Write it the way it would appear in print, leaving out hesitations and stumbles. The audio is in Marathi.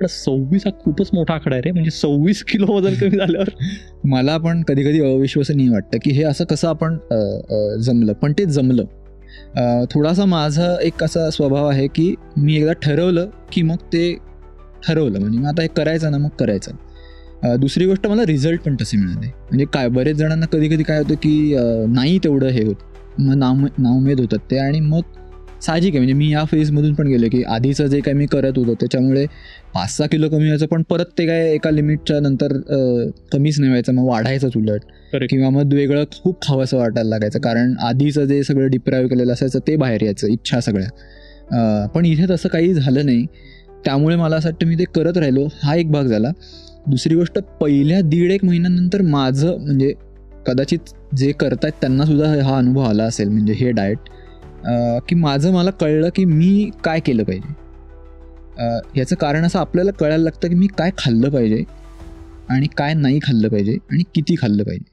पण 26 हा खूपच मोठा आकडा आहे रे. म्हणजे 26 किलो वजन कमी झाल्यावर मला पण कधी कधी अविश्वसनीय वाटतं की हे असं कसं आपण जमलं. पण ते जमलं. थोडासा माझा एक असा स्वभाव आहे की मी एकदा ठरवलं की मग ते ठरवलं, म्हणजे मग आता हे करायचं ना, मग करायचं. दुसरी गोष्ट, मला रिझल्ट पण तसे मिळाले. म्हणजे काय, बरेच जणांना कधी कधी काय होतं की नाही तेवढं हे होत, मग नाउमेद होतात ते. आणि मग साहजिक आहे, म्हणजे मी या फेजमधून पण गेलो की आधीचं जे काय मी करत होतो त्याच्यामुळे 5-6 किलो कमी व्हायचं, पण परत ते काय एका लिमिटच्या नंतर कमीच नाही व्हायचं, मग वाढायचंच उलट. किंवा मग वेगळं खूप खावंसं वाटायला लागायचं, कारण आधीचं जे सगळं डिप्राईव्ह केलेलं असायचं ते बाहेर यायचं, इच्छा सगळ्या. पण इथे तसं काही झालं नाही. त्यामुळे मला असं वाटतं मी ते करत राहिलो, हा एक भाग झाला. दुसरी गोष्ट, पहिल्या 1.5-1 महिन्यानंतर माझं, म्हणजे कदाचित जे करतायत त्यांना सुद्धा हा अनुभव आला असेल, म्हणजे हे डाएट, की मला कळलं की मी काय केलं पाहिजे. ह्याचं कारण असं आपल्याला कळायला लागतं की मी काय खाल्लं पाहिजे आणि काय नाही खाल्लं पाहिजे आणि किती खाल्लं पाहिजे.